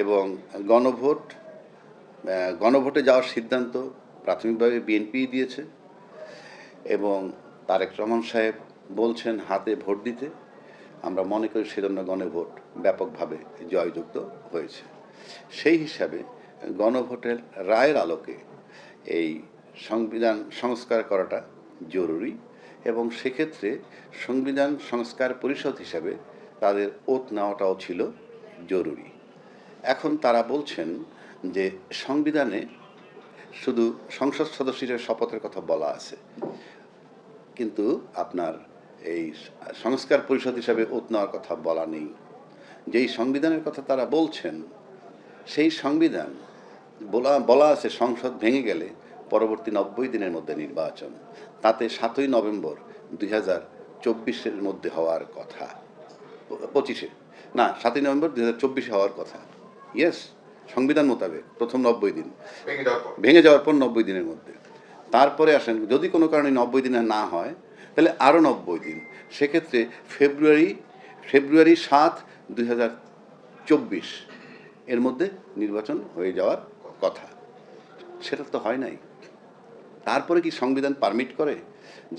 এবং গণভোট গণভোটে যাওয়ার সিদ্ধান্ত প্রাথমিকভাবে বিএনপি দিয়েছে এবং তারেক রহমান সাহেব বলছেন হাতে ভোট দিতে। আমরা মনে করি সেজন্য গণভোট ব্যাপকভাবে জয়যুক্ত হয়েছে। সেই হিসাবে গণভোটের রায়ের আলোকে এই সংবিধান সংস্কার করাটা জরুরি এবং সেক্ষেত্রে সংবিধান সংস্কার পরিষদ হিসাবে তাদের ওত নেওয়াটাও ছিল জরুরি। এখন তারা বলছেন যে সংবিধানে শুধু সংসদ সদস্যদের শপথের কথা বলা আছে, কিন্তু আপনার এই সংস্কার পরিষদ হিসাবে ওত নেওয়ার কথা বলা নেই। যেই সংবিধানের কথা তারা বলছেন সেই সংবিধান বলা আছে সংসদ ভেঙে গেলে পরবর্তী 90 দিনের মধ্যে নির্বাচন, তাতে 7ই নভেম্বর 2024-এর মধ্যে হওয়ার কথা, 25-এ না 7ই নভেম্বর 2024 হওয়ার কথা। ইয়েস, সংবিধান মোতাবেক প্রথম 90 দিন, ভেঙে যাওয়ার পর 90 দিনের মধ্যে। তারপরে আসেন যদি কোনো কারণে 90 দিনে না হয় তাহলে আরও 90 দিন, সেক্ষেত্রে ফেব্রুয়ারি 7, 2024 এর মধ্যে নির্বাচন হয়ে যাওয়ার কথা। সেটা তো হয় নাই। তারপরে কি সংবিধান পারমিট করে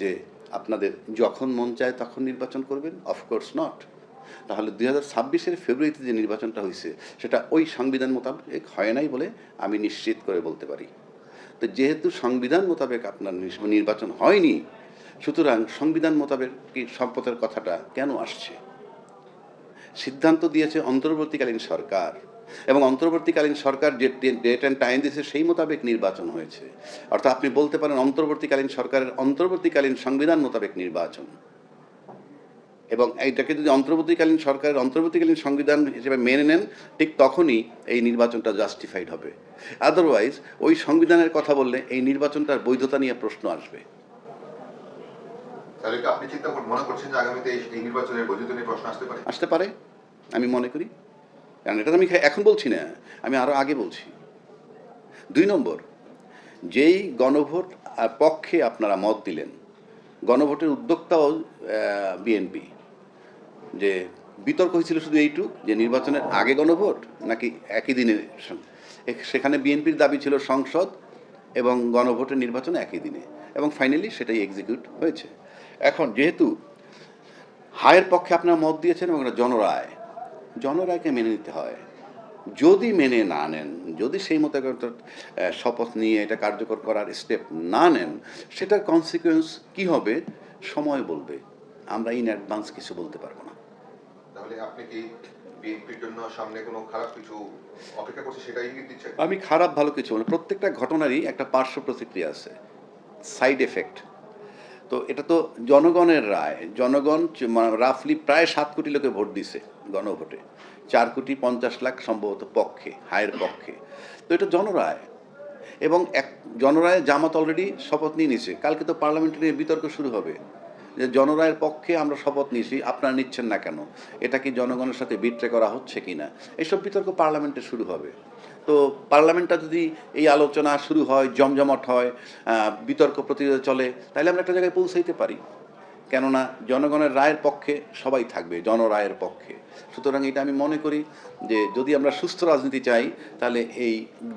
যে আপনাদের যখন মন চায় তখন নির্বাচন করবেন? Of course not. তাহলে 2026-এর ফেব্রুয়ারিতে যে নির্বাচনটা হয়েছে সেটা ওই সংবিধান মোতাবেক হয় নাই বলে আমি নিশ্চিত করে বলতে পারি। তো যেহেতু সংবিধান মোতাবেক আপনার নির্বাচন হয়নি, সুতরাং সংবিধান মোতাবেক কি শপথের কথাটা কেন আসছে? সিদ্ধান্ত দিয়েছে অন্তর্বর্তীকালীন সরকার এবং অন্তর্বর্তীকালীন সরকার যে ডেট অ্যান্ড টাইম দিয়েছে সেই মোতাবেক নির্বাচন হয়েছে। অর্থাৎ আপনি বলতে পারেন অন্তর্বর্তীকালীন সরকারের অন্তর্বর্তীকালীন সংবিধান মোতাবেক নির্বাচন, এবং এইটাকে যদি অন্তর্বর্তীকালীন সরকারের অন্তর্বর্তীকালীন সংবিধান হিসেবে মেনে নেন ঠিক তখনই এই নির্বাচনটা জাস্টিফাইড হবে। আদারওয়াইজ ওই সংবিধানের কথা বললে এই নির্বাচনটার বৈধতা নিয়ে প্রশ্ন আসবে। তাহলে আপনি চিন্তা মনে করছেন যে আগামীতে এই নির্বাচনের বৈধতা নিয়ে প্রশ্ন আসতে পারে আমি মনে করি, কারণ এটা তো আমি এখন বলছি না, আমি আরও আগে বলছি। 2 নম্বর, যেই গণভোট পক্ষে আপনারা মত দিলেন, গণভোটের উদ্যোক্তাও বিএনপি, যে বিতর্ক হয়েছিল শুধু এইটুক যে নির্বাচনের আগে গণভোট নাকি একই দিনে। সেখানে বিএনপির দাবি ছিল সংসদ এবং গণভোটের নির্বাচন একই দিনে, এবং ফাইনালি সেটাই এক্সিকিউট হয়েছে। এখন যেহেতু হায়ের পক্ষে আপনারা মত দিয়েছেন এবং জনরায়কে মেনে নিতে হয়। যদি মেনে না নেন, যদি সেই মতো শপথ নিয়ে এটা কার্যকর করার স্টেপ না নেন, সেটার কনসিকুয়েন্স কি হবে সময় বলবে। আমরা ইন অ্যাডভান্স কিছু বলতে পারবো না। তাহলে আপনি কি বিএনপির জন্য সামনে কোনো খারাপ কিছু অপেক্ষা করছে সেটা ইঙ্গিত দিচ্ছেন? আমি খারাপ ভালো কিছু মানে প্রত্যেকটা ঘটনারই একটা পার্শ্ব প্রতিক্রিয়া আছে, সাইড এফেক্ট। তো এটা তো জনগণের রায়, জনগণ রাফলি প্রায় 7 কোটি লোকে ভোট দিছে গণভোটে, 4,50,00,000 সম্ভবত পক্ষে, হায়ের পক্ষে। তো এটা জনরায়, এবং জনরায় জামাত অলরেডি শপথ নিয়ে নিছে। কালকে তো পার্লামেন্টে নিয়ে বিতর্ক শুরু হবে যে জনরায়ের পক্ষে আমরা শপথ নিয়েছি, আপনারা নিচ্ছেন না কেন, এটা কি জনগণের সাথে বিট্রে করা হচ্ছে কি না, এইসব বিতর্ক পার্লামেন্টে শুরু হবে। তো পার্লামেন্টটা যদি এই আলোচনা শুরু হয়, জমজমাট হয়, বিতর্ক প্রতিযোগিতা চলে, তাহলে আমরা একটা জায়গায় পৌঁছাইতে পারি। কেননা জনগণের রায়ের পক্ষে সবাই থাকবে, জনরায়ের পক্ষে। সুতরাং এটা আমি মনে করি যে যদি আমরা সুস্থ রাজনীতি চাই তাহলে এই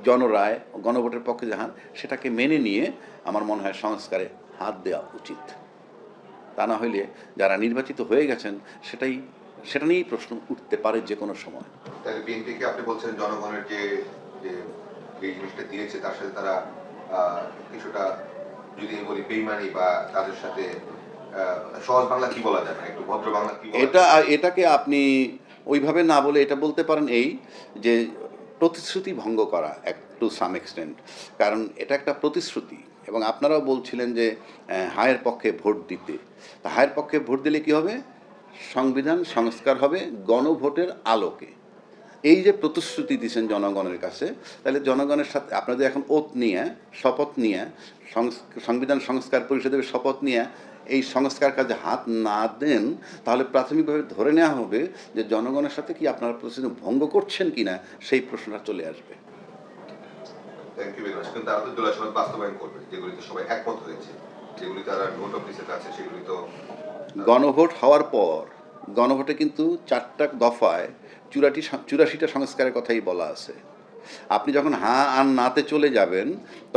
জনরায় গণভোটের পক্ষে যাহান সেটাকে মেনে নিয়ে আমার মনে হয় সংস্কারে হাত দেওয়া উচিত। তা না হইলে যারা নির্বাচিত হয়ে গেছেন সেটা নিয়েই প্রশ্ন উঠতে পারে যে কোনো সময়। তাহলে বিএনপিকে আপনি বলছেন জনগণের যে এই জিনিসটা দিয়েছে তার সাথে তারা কিছুটা যদি বলি বেইমানি বা তাদের সাথে সহজ বাংলা কি বলা যায়, একটু ভদ্র বাংলা কি এটাকে আপনি ওইভাবে না বলে এটা বলতে পারেন এই যে প্রতিশ্রুতি ভঙ্গ করা টু সাম এক্সটেন্ট, কারণ এটা একটা প্রতিশ্রুতি। এবং আপনারাও বলছিলেন যে হায়ের পক্ষে ভোট দিতে, তা হায়ের পক্ষে ভোট দিলে কি হবে? সংবিধান সংস্কার হবে গণভোটের আলোকে। এই যে প্রতিশ্রুতি দিচ্ছেন জনগণের কাছে, তাহলে জনগণের সাথে আপনাদের এখন ওত নিয়ে শপথ নিয়ে সংবিধান সংস্কার পরিষদের শপথ নিয়ে এই সংস্কার কাজে হাত না দেন, তাহলে প্রাথমিকভাবে ধরে নেওয়া হবে যে জনগণের সাথে কি আপনারা প্রতিশ্রুতি ভঙ্গ করছেন কিনা সেই প্রশ্নটা চলে আসবে। Thank you very much. কিন্তু তারা তো জুলাই সনদ বাস্তবায়ন করবে, যেগুলিতে সবাই একমত হয়েছে, যেগুলি তারা নোট অফ ডিসেন্ট আছে, সেগুলি তো গণভোট হওয়ার পর গণভোটে কিন্তু 4টা দফায় চুরাশিটা সংস্কারের কথাই বলা আছে। আপনি যখন হ্যাঁ আর নাতে চলে যাবেন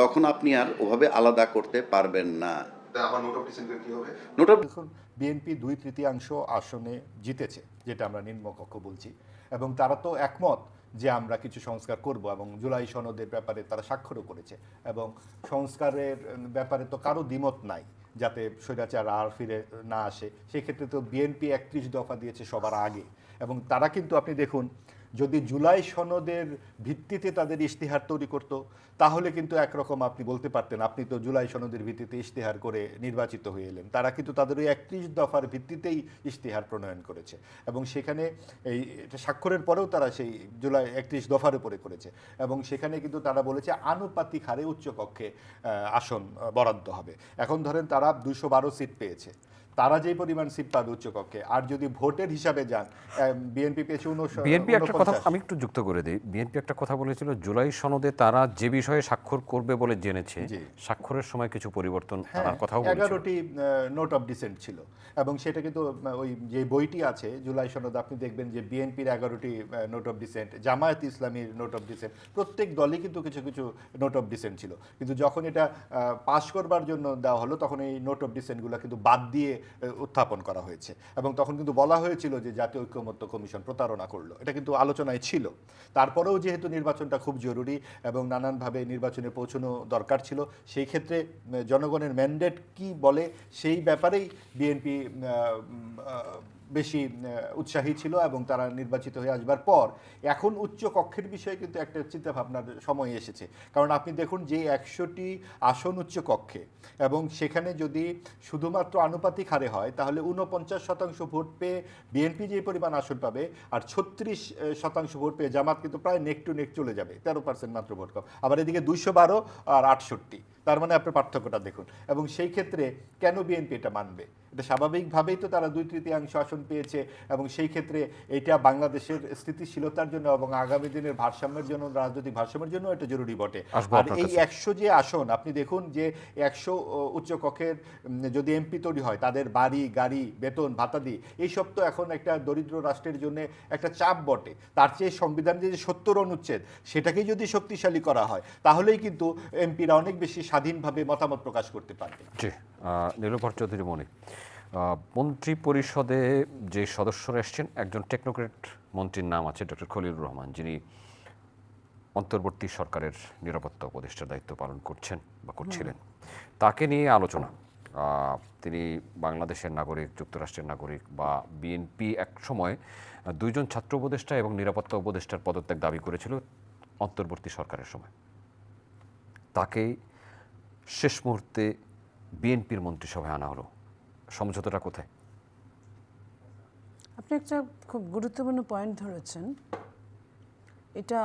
তখন আপনি আর ওভাবে আলাদা করতে পারবেন না। তা আমার নোট অফ ডিসেন্টের কি হবে? নোট অফ দেখুন, বিএনপি 2/3 আসনে জিতেছে, যেটা আমরা নিম্নকক্ষ বলছি, এবং তারা তো একমত যে আমরা কিছু সংস্কার করব, এবং জুলাই সনদের ব্যাপারে তারা স্বাক্ষরও করেছে, এবং সংস্কারের ব্যাপারে তো কারো দ্বিমত নাই যাতে স্বৈরাচার আর ফিরে না আসে। সেক্ষেত্রে তো বিএনপি 31 দফা দিয়েছে সবার আগে, এবং তারা কিন্তু আপনি দেখুন, যদি জুলাই সনদের ভিত্তিতে তাদের ইশতেহার তৈরি করত, তাহলে কিন্তু একরকম আপনি বলতে পারতেন আপনি তো জুলাই সনদের ভিত্তিতে ইশতেহার করে নির্বাচিত হয়ে এলেন। তারা কিন্তু তাদের ওই 31 দফার ভিত্তিতেই ইশতেহার প্রণয়ন করেছে, এবং সেখানে এই এটা স্বাক্ষরের পরেও তারা সেই জুলাই 31 দফার উপরে করেছে, এবং সেখানে কিন্তু তারা বলেছে আনুপাতিক হারে উচ্চকক্ষে আসন বরাদ্দ হবে। এখন ধরেন তারা 212 সিট পেয়েছে, তারা যে পরিমাণ সিট পাবে উচ্চকক্ষে, আর যদি ভোটের হিসাবে যান, বিএনপি পেয়েছে বিএনপি একটা কথা 49। আমি একটু যুক্ত করে দিই। বিএনপি একটা কথা বলেছিল, জুলাই সনদে তারা যে বিষয়ে স্বাক্ষর করবে বলে জেনেছে, জি। স্বাক্ষরের সময় কিছু পরিবর্তন হ্যাঁ, আনার কথাও বলেছিল। 11টি নোট অফ ডিসেন্ট ছিল, এবং সেটা কিন্তু ওই যে বইটি আছে জুলাই সনদ, আপনি দেখবেন যে বিএনপির 11টি নোট অফ ডিসেন্ট, জামায়াত ইসলামীর নোট অফ ডিসেন্ট, প্রত্যেক দলই কিন্তু কিছু কিছু নোট অফ ডিসেন্ট ছিল। কিন্তু যখন এটা পাশ করবার জন্য দেওয়া হলো, তখন এই নোট অফ ডিসেন্টগুলো কিন্তু বাদ দিয়ে উত্থাপন করা হয়েছে, এবং তখন কিন্তু বলা হয়েছিল যে জাতীয় ঐকমত্য কমিশন প্রতারণা করলো। এটা কিন্তু আলোচনায় ছিল। তারপরেও যেহেতু নির্বাচনটা খুব জরুরি এবং নানানভাবে নির্বাচনে পৌঁছানো দরকার ছিল, সেই ক্ষেত্রে জনগণের ম্যান্ডেট কি বলে সেই ব্যাপারেই বিএনপি বেশি উৎসাহী ছিল, এবং তারা নির্বাচিত হয়ে আসবার পর এখন উচ্চ কক্ষের বিষয়ে কিন্তু একটা চিন্তা ভাবনার সময় এসেছে। কারণ আপনি দেখুন যে 100টি আসন উচ্চ কক্ষে, এবং সেখানে যদি শুধুমাত্র আনুপাতিক হারে হয়, তাহলে 49% ভোট পেয়ে বিএনপি যে পরিমাণ আসন পাবে, আর 36% ভোট পেয়ে জামাত কিন্তু প্রায় নেক টু নেক চলে যাবে, 13% মাত্র ভোট কম। আবার এদিকে 212 আর 68, তার মানে আপনার পার্থক্যটা দেখুন। এবং সেই ক্ষেত্রে কেন বিএনপি এটা মানবে? এটা স্বাভাবিকভাবেই তো তারা 2/3 আসন পেয়েছে, এবং সেই ক্ষেত্রে এটা বাংলাদেশের স্থিতিশীলতার জন্য এবং আগামী দিনের ভারসাম্যের জন্য, রাজনৈতিক ভারসাম্যের জন্য এটা জরুরি বটে। আসবো আর আপনার এই কাছে। 100 যে আসন, আপনি দেখুন যে 100 উচ্চকক্ষের যদি এমপি তৈরি হয়, তাদের বাড়ি গাড়ি বেতন ভাতা দিয়ে, এইসব তো এখন একটা দরিদ্র রাষ্ট্রের জন্য একটা চাপ বটে। তার চেয়ে সংবিধান যে 70 অনুচ্ছেদ, সেটাকেই যদি শক্তিশালী করা হয়, তাহলেই কিন্তু এমপিরা অনেক বেশি স্বাধীনভাবে মতামত প্রকাশ করতে পারবে। জি, নীলোফার চৌধুরী মনি, মন্ত্রী পরিষদে যে সদস্যরা এসছেন, একজন টেকনোক্রেট মন্ত্রীর নাম আছে ডক্টর খলিলুর রহমান, যিনি অন্তর্বর্তী সরকারের নিরাপত্তা উপদেষ্টার দায়িত্ব পালন করছেন বা করছিলেন। তাকে নিয়ে আলোচনা। তিনি বাংলাদেশের নাগরিক, যুক্তরাষ্ট্রের নাগরিক, বা বিএনপি এক সময় 2 জন ছাত্র উপদেষ্টা এবং নিরাপত্তা উপদেষ্টার পদত্যাগ দাবি করেছিল অন্তর্বর্তী সরকারের সময়। তাকে শেষ মুহূর্তে বিএনপির মন্ত্রিসভায় আনা হলো। সমঝোতাটা কোথায়? আপনি একটা খুব গুরুত্বপূর্ণ পয়েন্ট ধরেছেন। এটা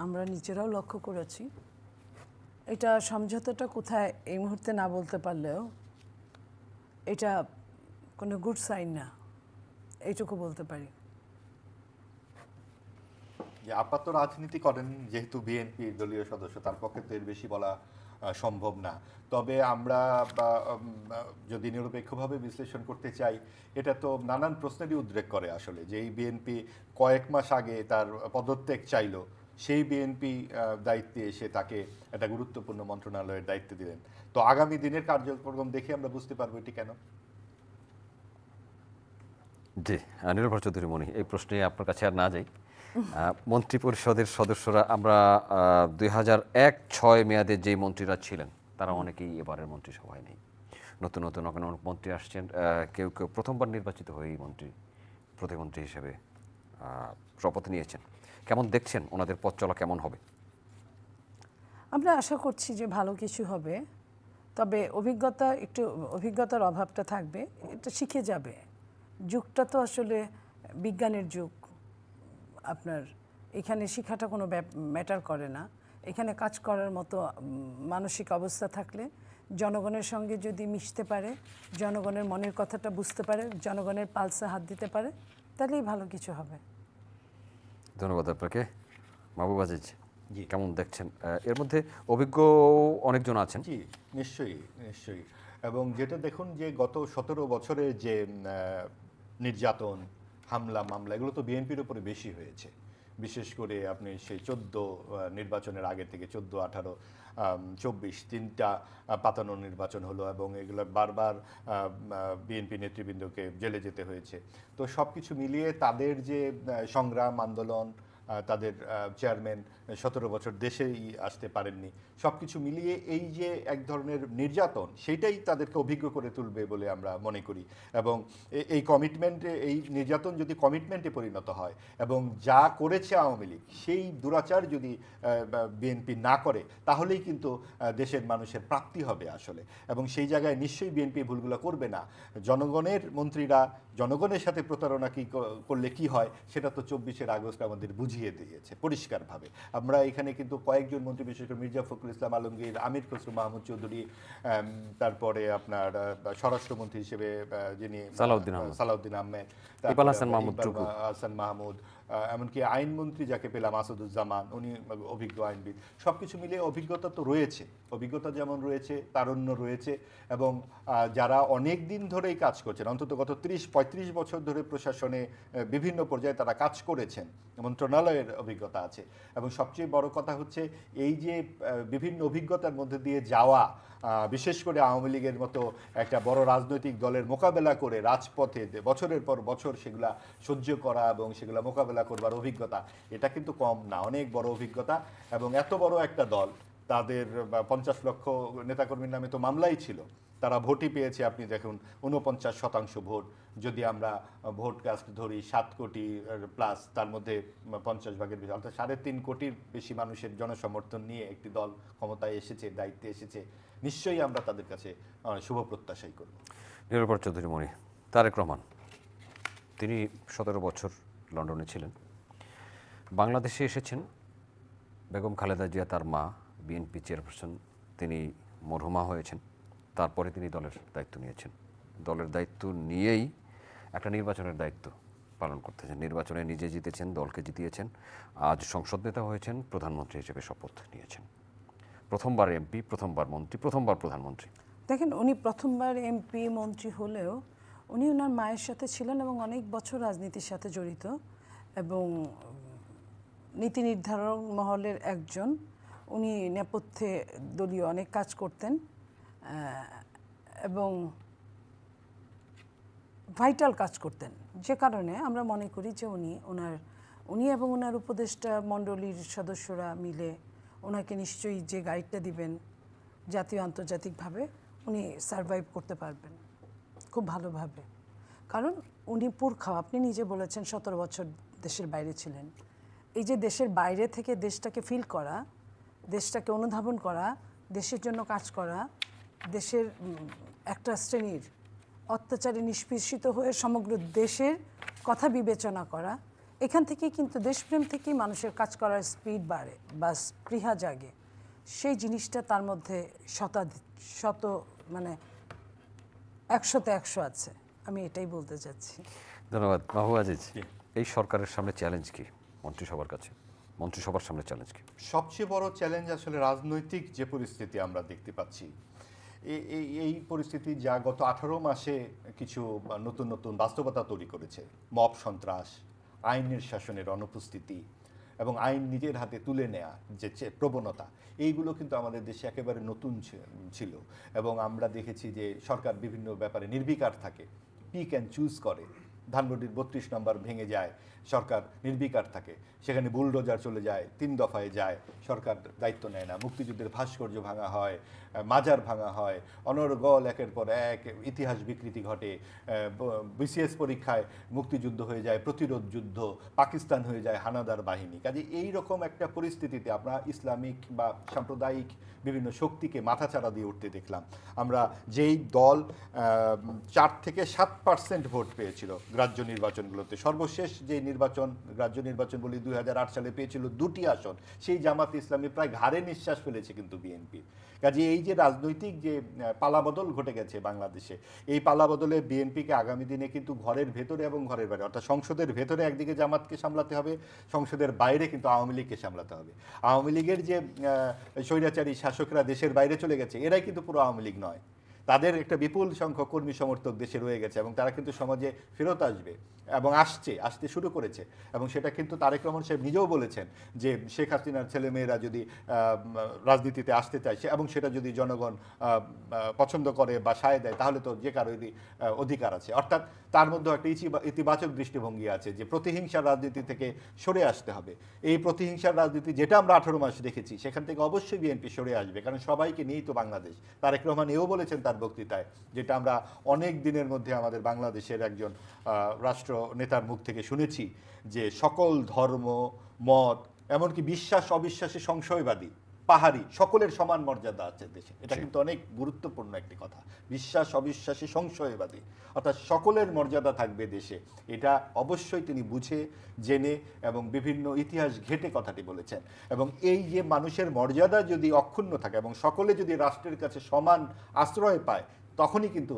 আমরা নিজেরাও লক্ষ্য করেছি। এটা সমঝোতাটা কোথায় এই মুহূর্তে না বলতে পারলেও এটা কোনো গুড সাইন না, এইটুকু বলতে পারি। যে আপাতত রাজনীতি করেন যেহেতু বিএনপি দলীয় সদস্য, তার পক্ষে তো এর বেশি বলা সম্ভব না। তবে আমরা যদি নিরপেক্ষভাবে বিশ্লেষণ করতে চাই, এটা তো নানান প্রশ্নেরই উদ্রেক করে আসলে, যে এই বিএনপি কয়েক মাস আগে তার পদত্যাগ চাইলো, সেই বিএনপি দায়িত্বে এসে তাকে একটা গুরুত্বপূর্ণ মন্ত্রণালয়ের দায়িত্ব দিলেন। তো আগামী দিনের কার্যক্রম দেখে আমরা বুঝতে পারবো এটি কেন। জি, নীলোফার চৌধুরী মনি, এই প্রশ্নে আপনার কাছে আর না যাই। মন্ত্রী পরিষদের সদস্যরা, আমরা 2001-06 মেয়াদে যে মন্ত্রীরা ছিলেন, তারা অনেকেই এবারের মন্ত্রিসভায় নেই। নতুন নতুন অনেক মন্ত্রী আসছেন, কেউ কেউ প্রথমবার নির্বাচিত হয়েই প্রতিমন্ত্রী হিসেবে শপথ নিয়েছেন। কেমন দেখছেন ওনাদের পথ চলা কেমন হবে? আমরা আশা করছি যে ভালো কিছু হবে, তবে অভিজ্ঞতার অভাবটা থাকবে, এটা শিখে যাবে। যুগটা তো আসলে বিজ্ঞানের যুগ। আপনার এখানে শিক্ষাটা কোনো ম্যাটার করে না। এখানে কাজ করার মতো মানসিক অবস্থা থাকলে, জনগণের সঙ্গে যদি মিশতে পারে, জনগণের মনের কথাটা বুঝতে পারে, জনগণের পালসে হাত দিতে পারে, তাহলেই ভালো কিছু হবে। ধন্যবাদ আপনাকে। মাহবুব আজিজ, জি। কেমন দেখছেন? এর মধ্যে অভিজ্ঞ অনেকজন আছেন। জি, নিশ্চয়ই নিশ্চয়ই। এবং যেটা দেখুন যে গত 17 বছরের যে নির্যাতন, হামলা মামলা এগুলো তো বিএনপির উপরে বেশি হয়েছে। বিশেষ করে আপনি সেই 14 নির্বাচনের আগে থেকে 14, 18, 24 তিনটা পাতানো নির্বাচন হলো এবং এগুলো বারবার বিএনপি নেতৃবৃন্দকে জেলে যেতে হয়েছে। তো সব কিছু মিলিয়ে তাদের যে সংগ্রাম আন্দোলন, তাদের চেয়ারম্যান 17 বছর দেশেই আসতে পারেননি, সব কিছু মিলিয়ে এই যে এক ধরনের নির্যাতন সেইটাই তাদেরকে অভিজ্ঞ করে তুলবে বলে আমরা মনে করি। এবং এই কমিটমেন্টে, এই নির্যাতন যদি কমিটমেন্টে পরিণত হয় এবং যা করেছে আওয়ামী লীগ সেই দুরাচার যদি বিএনপি না করে তাহলেই কিন্তু দেশের মানুষের প্রাপ্তি হবে আসলে। এবং সেই জায়গায় নিশ্চয়ই বিএনপি ভুলগুলো করবে না। জনগণের মন্ত্রীরা জনগণের সাথে প্রতারণা করলে কি হয় সেটা তো 24শে আগস্ট আমাদের বুঝিয়ে দিয়েছে পরিষ্কারভাবে। আমরা এখানে কিন্তু কয়েকজন মন্ত্রী, বিশেষ করে মির্জা ফখরুল ইসলাম আলমগীর, আমির খসরু মাহমুদ চৌধুরী, তারপরে আপনার স্বরাষ্ট্রমন্ত্রী হিসেবে যিনি সালাউদ্দিন আহমেদ, ইকবাল হাসান মাহমুদ, এমনকি আইনমন্ত্রী যাকে পেলাম আসাদুজ্জামান, উনি অভিজ্ঞ আইনবিদ। সব কিছু মিলিয়ে অভিজ্ঞতা তো রয়েছে, অভিজ্ঞতা যেমন রয়েছে তারুণ্য রয়েছে এবং যারা অনেক দিন ধরেই কাজ করছেন, অন্তত গত 30-35 বছর ধরে প্রশাসনে বিভিন্ন পর্যায়ে তারা কাজ করেছেন, মন্ত্রণালয়ের অভিজ্ঞতা আছে। এবং সবচেয়ে বড় কথা হচ্ছে এই যে বিভিন্ন অভিজ্ঞতার মধ্যে দিয়ে যাওয়া, বিশেষ করে আওয়ামী লীগের মতো একটা বড় রাজনৈতিক দলের মোকাবেলা করে রাজপথে বছরের পর বছর সেগুলা সহ্য করা এবং সেগুলা মোকাবেলা করবার অভিজ্ঞতা, এটা কিন্তু কম না, অনেক বড় অভিজ্ঞতা। এবং এত বড় একটা দল, তাদের 50 লক্ষ নেতাকর্মীর নামে তো মামলাই ছিল, তারা ভোটই পেয়েছে আপনি দেখুন 49% ভোট। যদি আমরা ভোট কাস্ট ধরি 7 কোটি প্লাস, তার মধ্যে 50 ভাগের বেশি, অর্থাৎ 3.5 কোটির বেশি মানুষের জনসমর্থন নিয়ে একটি দল ক্ষমতায় এসেছে, দায়িত্বে এসেছে, নিশ্চয়ই আমরা তাদের কাছে শুভ প্রত্যাশাই করব। নিরূপর চৌধুরী মনি, তারেক রহমান তিনি 17 বছর লন্ডনে ছিলেন, বাংলাদেশে এসেছেন। বেগম খালেদা জিয়া তার মা, বিএনপি চেয়ারপারসন, তিনি মরহুমা হয়েছেন। তারপরে তিনি দলের দায়িত্ব নিয়েছেন, দলের দায়িত্ব নিয়েই একটা নির্বাচনের দায়িত্ব পালন করতেছেন। নির্বাচনে নিজে জিতেছেন, দলকে জিতিয়েছেন, আজ সংসদ নেতা হয়েছেন, প্রধানমন্ত্রী হিসেবে শপথ নিয়েছেন। প্রথমবার এমপি, প্রথমবার মন্ত্রী, প্রথমবার প্রধানমন্ত্রী। দেখেন, উনি প্রথমবার এমপি মন্ত্রী হলেও উনি ওনার মায়ের সাথে ছিলেন এবং অনেক বছর রাজনীতির সাথে জড়িত এবং নীতি নির্ধারক মহলের একজন। উনি নেপথ্যে দলীয় অনেক কাজ করতেন এবং ভাইটাল কাজ করতেন, যে কারণে আমরা মনে করি যে উনি এবং ওনার উপদেষ্টা মণ্ডলীর সদস্যরা মিলে ওনাকে নিশ্চয়ই যে গাইডটা দিবেন জাতীয় আন্তর্জাতিকভাবে, উনি সারভাইভ করতে পারবেন খুব ভালোভাবে। কারণ উনি পুরখা, আপনি নিজে বলেছেন 17 বছর দেশের বাইরে ছিলেন। এই যে দেশের বাইরে থেকে দেশটাকে ফিল করা, দেশটাকে অনুধাবন করা, দেশের জন্য কাজ করা, দেশের একটা শ্রেণীর অত্যাচারে নিষ্পেষিত হয়ে সমগ্র দেশের কথা বিবেচনা করা, এখান থেকে কিন্তু দেশপ্রেম থেকেই মানুষের কাজ করার স্পিড বাড়ে বা স্পৃহা জাগে। সেই জিনিসটা তার মধ্যে মানে 100-তে 100 আছে, আমি এটাই বলতে চাচ্ছি। ধন্যবাদ। মাহবুব আজিজ, এই সরকারের সামনে চ্যালেঞ্জ কি মন্ত্রিসভার কাছে, মন্ত্রিসভার সামনে চ্যালেঞ্জ কি? সবচেয়ে বড় চ্যালেঞ্জ আসলে রাজনৈতিক যে পরিস্থিতি আমরা দেখতে পাচ্ছি, এই পরিস্থিতি যা গত 18 মাসে কিছু নতুন নতুন বাস্তবতা তৈরি করেছে, মব সন্ত্রাস, আইনের শাসনের অনুপস্থিতি এবং আইন নিজের হাতে তুলে নেওয়া যে প্রবণতা, এইগুলো কিন্তু আমাদের দেশে একেবারে নতুন ছিল। এবং আমরা দেখেছি যে সরকার বিভিন্ন ব্যাপারে নির্বিকার থাকে, পিক অ্যান্ড চুজ করে। ধানমন্ডির 32 নম্বর ভেঙে যায়, সরকার নির্বিকার থাকে, সেখানে বুলডোজার চলে যায়, 3 দফায় যায়, সরকার দায়িত্ব নেয় না। মুক্তিযুদ্ধের ভাস্কর্য ভাঙা হয়, মাজার ভাঙা হয়, অনর্গল একের পর এক ইতিহাস বিকৃতি ঘটে। বিসিএস পরীক্ষায় মুক্তিযুদ্ধ হয়ে যায় প্রতিরোধ যুদ্ধ, পাকিস্তান হয়ে যায় হানাদার বাহিনী। কাজে এই রকম একটা পরিস্থিতিতে আমরা ইসলামিক বা সাম্প্রদায়িক বিভিন্ন শক্তিকে মাথাচাড়া দিয়ে উঠতে দেখলাম। আমরা যেই দল 4-7% ভোট পেয়েছিল গ্রাহ্য নির্বাচনগুলোতে, সর্বশেষ যে নির্বাচন, গ্রাহ্য নির্বাচন বলি 2008 সালে পেয়েছিল 2টি আসন, সেই জামাত ইসলামী প্রায় ঘাড়ে নিঃশ্বাস ফেলেছে কিন্তু বিএনপি। কাজে এই যে রাজনৈতিক যে পালাবদল ঘটে গেছে বাংলাদেশে, এই পালাবদলে বিএনপিকে আগামী দিনে কিন্তু ঘরের ভেতরে এবং ঘরের বাইরে, অর্থাৎ সংসদের ভেতরে একদিকে জামাতকে সামলাতে হবে, সংসদের বাইরে কিন্তু আওয়ামী লীগকে সামলাতে হবে। আওয়ামী লীগের যে স্বৈরাচারী শাসকরা দেশের বাইরে চলে গেছে, এরাই কিন্তু পুরো আওয়ামী লীগ নয়। তাদের একটা বিপুল সংখ্যক কর্মী সমর্থক দেশে রয়ে গেছে এবং তারা কিন্তু সমাজে ফেরত আসবে এবং আসতে শুরু করেছে। এবং সেটা কিন্তু তারেক রহমান সাহেব নিজেও বলেছেন যে শেখ হাসিনার ছেলেমেয়েরা যদি রাজনীতিতে আসতে চায় এবং সেটা যদি জনগণ পছন্দ করে বা সায় দেয় তাহলে তো যে কারোরই অধিকার আছে। অর্থাৎ তার মধ্যে একটা ইতিবাচক দৃষ্টিভঙ্গি আছে যে প্রতিহিংসার রাজনীতি থেকে সরে আসতে হবে। এই প্রতিহিংসার রাজনীতি যেটা আমরা 18 মাস দেখেছি সেখান থেকে অবশ্যই বিএনপি সরে আসবে, কারণ সবাইকে নিয়েই তো বাংলাদেশ। তারেক রহমান এও বলেছেন তার বক্তৃতায়, যেটা আমরা অনেক দিনের মধ্যে আমাদের বাংলাদেশের একজন রাষ্ট্র নেতার মুখ থেকে শুনেছি, যে সকল ধর্ম, মত, এমনকি বিশ্বাস অবিশ্বাসী, সংশয়বাদী, পাহাড়ি, সকলের সমান মর্যাদা আছে দেশে। এটা কিন্তু অনেক গুরুত্বপূর্ণ একটি কথা। বিশ্বাস অবিশ্বাসী, সংশয়বাদী, অর্থাৎ সকলের মর্যাদা থাকবে দেশে। এটা অবশ্যই তিনি বুঝে জেনে এবং বিভিন্ন ইতিহাস ঘেঁটে কথাটি বলেছেন। এবং এই যে মানুষের মর্যাদা যদি অক্ষুণ্ণ থাকে এবং সকলে যদি রাষ্ট্রের কাছে সমান আশ্রয় পায়, তখনই কিন্তু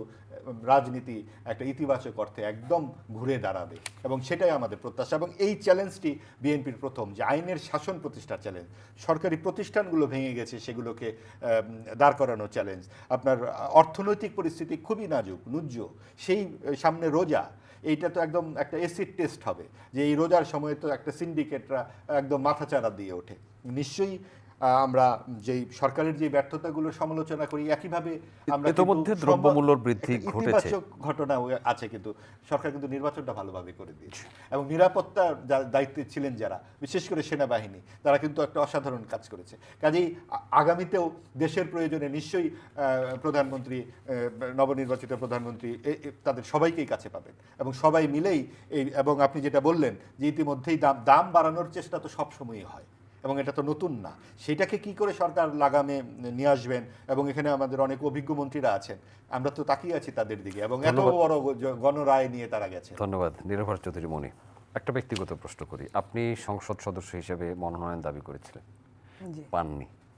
রাজনীতি একটা ইতিবাচক অর্থে একদম ঘুরে দাঁড়াবে। এবং সেটাই আমাদের প্রত্যাশা। এবং এই চ্যালেঞ্জটি বিএনপির প্রথম, যে আইনের শাসন প্রতিষ্ঠার চ্যালেঞ্জ। সরকারি প্রতিষ্ঠানগুলো ভেঙে গেছে, সেগুলোকে দাঁড় করানোর চ্যালেঞ্জ। আপনার অর্থনৈতিক পরিস্থিতি খুবই নুজ্জ, সেই সামনে রোজা, এইটা তো একদম একটা এসিড টেস্ট হবে, যে এই রোজার সময় তো একটা সিন্ডিকেটরা একদম মাথাচাড়া দিয়ে ওঠে। নিশ্চয়ই আমরা যেই সরকারের যে ব্যর্থতাগুলো সমালোচনা করি, একইভাবে আমরা ইতোমধ্যে দ্রব্যমূল্যর বৃদ্ধি ঘটেছে, ইতিবাচক ঘটনা আছে, কিন্তু সরকার কিন্তু নির্বাচনটা ভালোভাবে করে দিয়েছে। এবং নিরাপত্তার দায়িত্বে ছিলেন যারা, বিশেষ করে সেনাবাহিনী, তারা কিন্তু একটা অসাধারণ কাজ করেছে। কাজেই আগামীতেও দেশের প্রয়োজনে নিশ্চয়ই প্রধানমন্ত্রী, নবনির্বাচিত প্রধানমন্ত্রী তাদের সবাইকেই কাছে পাবেন এবং সবাই মিলেই এবং আপনি যেটা বললেন যে ইতিমধ্যেই দাম বাড়ানোর চেষ্টা তো সবসময়ই হয় এবং এটা তো নতুন না। সেটাকে কি করে সরকার লাগামে নিয়ে আসবেন, এবং এখানে আমাদের অনেক অভিজ্ঞ মন্ত্রীরা আছেন, আমরা তো তাকিয়ে আছি তাদের দিকে, এবং এত বড় গণরায় নিয়ে তারা গেছে। ধন্যবাদ নীলোফার চৌধুরী মনি। একটা ব্যক্তিগত প্রশ্ন করি, আপনি সংসদ সদস্য হিসেবে মনোনয়ন দাবি করেছিলেন, জি। পাননি।